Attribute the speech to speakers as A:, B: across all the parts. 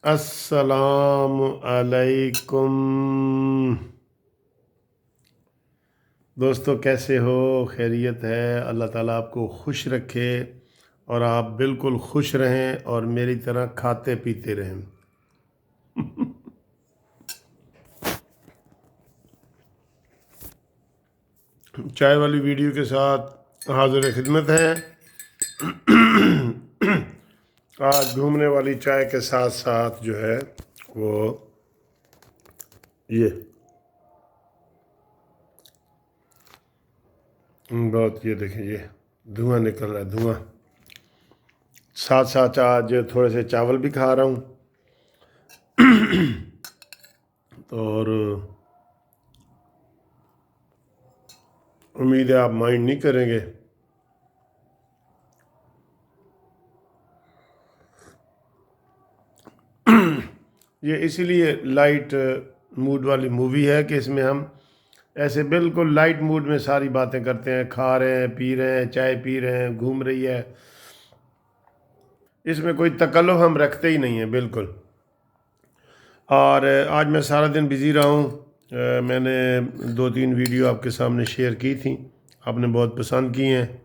A: अस्सलाम अलैकुम। दोस्तों कैसे हो? खैरियत है? अल्लाह ताला आपको खुश रखे और आप बिल्कुल खुश रहें और मेरी तरह खाते पीते रहें। चाय वाली वीडियो के साथ हाजिर खिदमत है। आज घूमने वाली चाय के साथ साथ जो है वो ये बहुत, ये देखें, ये धुआं निकल रहा है, धुआं। साथ साथ आज थोड़े से चावल भी खा रहा हूँ और उम्मीद है आप माइंड नहीं करेंगे। ये इसीलिए लाइट मूड वाली मूवी है कि इसमें हम ऐसे बिल्कुल लाइट मूड में सारी बातें करते हैं, खा रहे हैं, पी रहे हैं, चाय पी रहे हैं, घूम रही है। इसमें कोई तकल्लुफ़ हम रखते ही नहीं है बिल्कुल। और आज मैं सारा दिन बिज़ी रहा हूँ। मैंने 2-3 वीडियो आपके सामने शेयर की थी, आपने बहुत पसंद की हैं।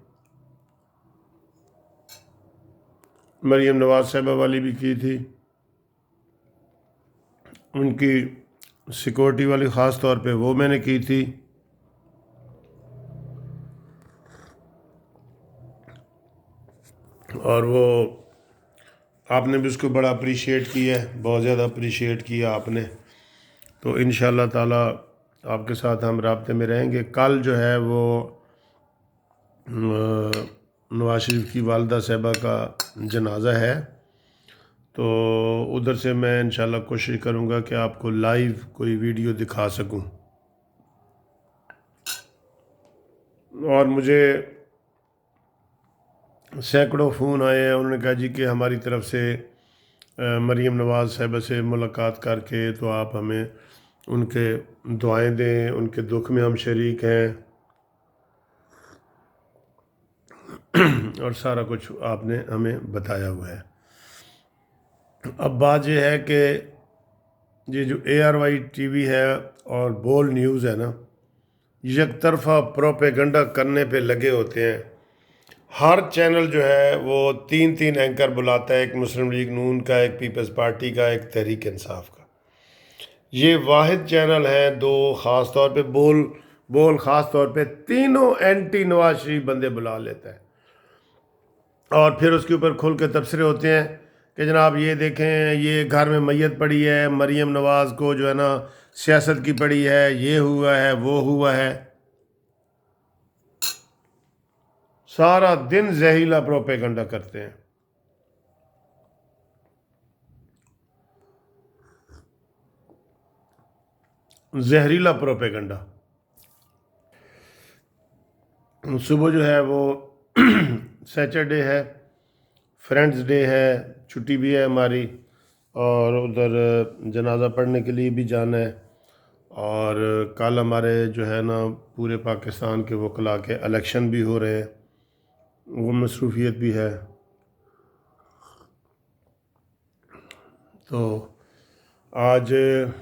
A: मरीम नवाज़ साहिबा वाली भी की थी, उनकी सिक्योरिटी वाली ख़ास तौर पे वो मैंने की थी। और वो आपने भी उसको बड़ा अप्रिशिएट किया है, बहुत ज़्यादा अप्रिशिएट किया आपने। तो इंशाअल्लाह ताला आपके साथ हम राब्ते में रहेंगे। कल जो है वो नवाज शरीफ की वालदा साहिबा का जनाजा है, तो उधर से मैं इंशाल्लाह कोशिश करूँगा कि आपको लाइव कोई वीडियो दिखा सकूँ। और मुझे सैकड़ों फ़ोन आए हैं, उन्होंने कहा जी कि हमारी तरफ से मरीम नवाज़ साहिबा से मुलाकात करके तो आप हमें उनके दुआएं दें, उनके दुख में हम शरीक हैं और सारा कुछ आपने हमें बताया हुआ है। अब बात यह है कि ये जो ARY TV है और बोल न्यूज़ है ना, एक तरफा प्रोपेगंडा करने पे लगे होते हैं। हर चैनल जो है वो 3-3 एंकर बुलाता है, एक मुस्लिम लीग नून का, एक पीपल्स पार्टी का, एक तहरीक इंसाफ का। ये वाहिद चैनल हैं दो, ख़ास तौर पे बोल ख़ास तौर पे तीनों एंटी नवाज शरीफ बंदे बुला लेता है और फिर उसके ऊपर खुल के तबसरे होते हैं कि जनाब ये देखें, ये घर में मैयत पड़ी है, मरीम नवाज़ को जो है ना सियासत की पड़ी है, ये हुआ है, वो हुआ है। सारा दिन जहरीला प्रोपेगंडा करते हैं। जहरीला प्रोपेगंडा। सुबह जो है वो सैटरडे है, फ्रेंड्स डे है, छुट्टी भी है हमारी, और उधर जनाजा पढ़ने के लिए भी जाना है। और कल हमारे जो है ना पूरे पाकिस्तान के वकला के इलेक्शन भी हो रहे हैं, वो मसरूफियत भी है। तो आज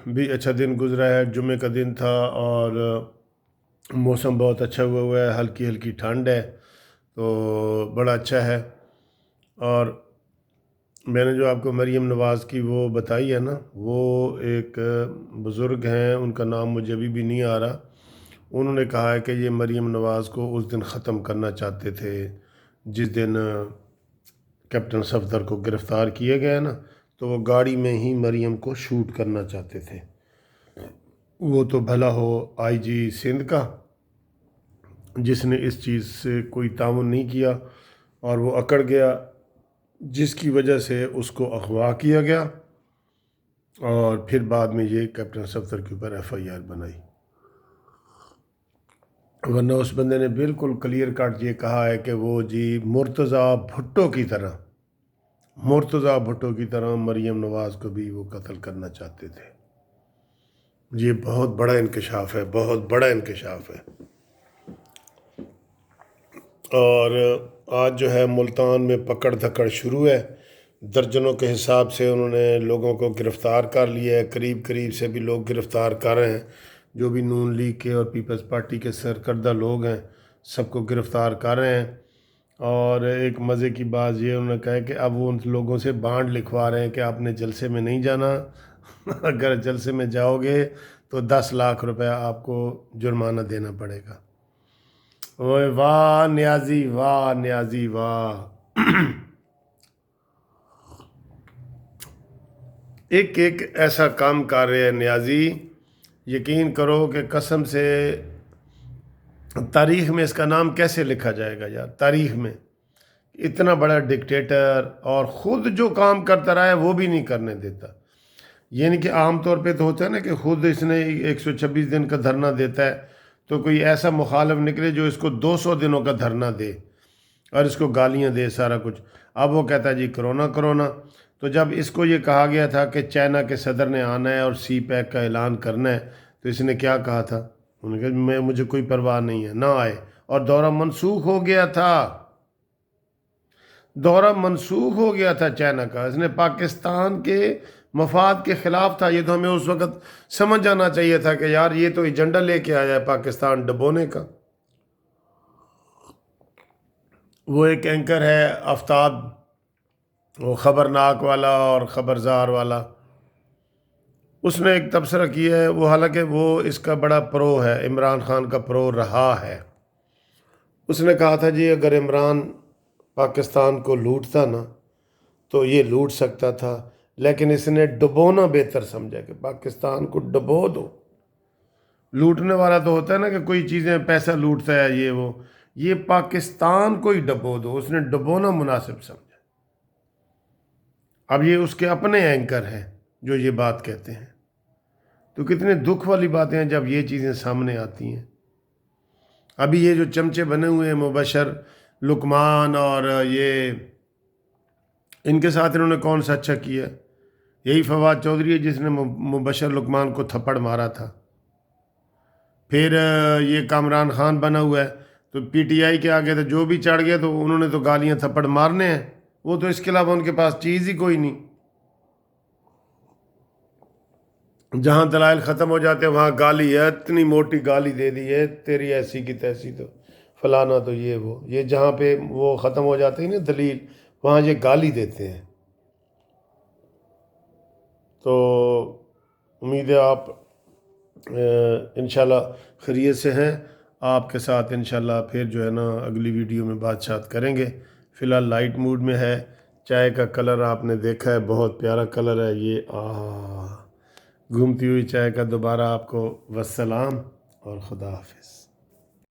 A: भी अच्छा दिन गुजरा है, जुमे का दिन था और मौसम बहुत अच्छा हुआ है, हल्की हल्की ठंड है, तो बड़ा अच्छा है। और मैंने जो आपको मरीम नवाज़ की वो बताई है ना, वो एक बुज़ुर्ग हैं, उनका नाम मुझे अभी भी नहीं आ रहा। उन्होंने कहा है कि ये मरीम नवाज़ को उस दिन ख़त्म करना चाहते थे जिस दिन कैप्टन सफदर को गिरफ़्तार किया गया ना, तो वो गाड़ी में ही मरीम को शूट करना चाहते थे। वो तो भला हो IG सिंध का, जिसने इस चीज़ से कोई ताउन नहीं किया और वो अकड़ गया, जिसकी वजह से उसको अगवा किया गया और फिर बाद में ये कैप्टन सफदर के ऊपर FIR बनाई। वरना उस बंदे ने बिल्कुल क्लियर कट ये कहा है कि वो जी मुर्तज़ा भुट्टो की तरह मरीम नवाज़ को भी वो कत्ल करना चाहते थे। ये बहुत बड़ा इंकशाफ है, बहुत बड़ा इंकशाफ है। और आज जो है मुल्तान में पकड़ धकड़ शुरू है, درجنوں کے حساب سے انہوں نے لوگوں کو گرفتار کر لیا ہے، قریب قریب سے بھی لوگ گرفتار کر رہے ہیں، جو بھی نون لیگ کے اور پیپلز پارٹی کے سرکردہ لوگ ہیں سب کو گرفتار کر رہے ہیں۔ اور ایک مزے کی بات یہ انہوں نے کہا ہے کہ اب وہ ان لوگوں سے بانڈ لکھوا رہے ہیں کہ آپ نے جلسے میں نہیں جانا، اگر جلسے میں جاؤ گے تو 10 لاکھ روپے آپ کو جرمانہ دینا پڑے گا۔ اوئے واہ نیازی، واہ نیازی، واہ! ایک ایک ایسا کام کر رہے ہیں نیازی، یقین کرو کہ قسم سے تاریخ میں اس کا نام کیسے لکھا جائے گا یار، تاریخ میں اتنا بڑا ڈکٹیٹر، اور خود جو کام کرتا رہا ہے وہ بھی نہیں کرنے دیتا۔ یعنی کہ عام طور پہ تو ہوتا ہے نا کہ خود اس نے 126 دن کا دھرنا دیتا ہے تو کوئی ایسا مخالف نکلے جو اس کو 200 دنوں کا دھرنا دے اور اس کو گالیاں دے سارا کچھ۔ اب وہ کہتا ہے جی کرونا کرونا۔ تو جب اس کو یہ کہا گیا تھا کہ چائنا کے صدر نے آنا ہے اور سی پیک کا اعلان کرنا ہے تو اس نے کیا کہا تھا؟ انہوں نے کہا مجھے کوئی پرواہ نہیں ہے، نہ آئے، اور دورہ منسوخ ہو گیا تھا، دورہ منسوخ ہو گیا تھا چائنا کا۔ اس نے پاکستان کے مفاد کے خلاف تھا۔ یہ تو ہمیں اس وقت سمجھ جانا چاہیے تھا کہ یار یہ تو ایجنڈا لے کے آیا ہے پاکستان ڈبونے کا۔ وہ ایک اینکر ہے آفتاب، وہ خبرناک والا اور خبرزار والا، اس نے ایک تبصرہ کیا ہے، وہ حالانکہ وہ اس کا بڑا پرو ہے، عمران خان کا پرو رہا ہے۔ اس نے کہا تھا جی اگر عمران پاکستان کو لوٹتا نا تو یہ لوٹ سکتا تھا، لیکن اس نے ڈبونا بہتر سمجھا کہ پاکستان کو ڈبو دو۔ لوٹنے والا تو ہوتا ہے نا کہ کوئی چیزیں پیسہ لوٹتا ہے یہ وہ، یہ پاکستان کو ہی ڈبو دو، اس نے ڈبونا مناسب سمجھا۔ اب یہ اس کے اپنے اینکر ہیں جو یہ بات کہتے ہیں، تو کتنے دکھ والی باتیں ہیں جب یہ چیزیں سامنے آتی ہیں۔ ابھی یہ جو چمچے بنے ہوئے ہیں مبشر، لقمان، اور یہ ان کے ساتھ انہوں نے کون سا اچھا کیا؟ یہی فواد چودھری ہے جس نے مبشر لقمان کو تھپڑ مارا تھا۔ پھر یہ کامران خان بنا ہوا ہے، تو پی ٹی آئی کے آگے تو جو بھی چڑھ گیا تو انہوں نے تو گالیاں تھپڑ مارنے ہیں، وہ تو اس کے علاوہ ان کے پاس چیز ہی کوئی نہیں۔ جہاں دلائل ختم ہو جاتے ہیں وہاں گالی ہے، اتنی موٹی گالی دے دی ہے، تیری ایسی کی تیسی، تو فلانا، تو یہ جہاں پہ وہ ختم ہو جاتے ہیں نا دلیل، وہاں یہ گالی دیتے ہیں۔ تو امید ہے آپ انشاءاللہ خیریت سے ہیں۔ آپ کے ساتھ انشاءاللہ پھر جو ہے نا اگلی ویڈیو میں بات چیت کریں گے۔ فی الحال لائٹ موڈ میں ہے۔ چائے کا کلر آپ نے دیکھا ہے، بہت پیارا کلر ہے یہ، گھومتی ہوئی چائے کا۔ دوبارہ آپ کو والسلام اور خدا حافظ۔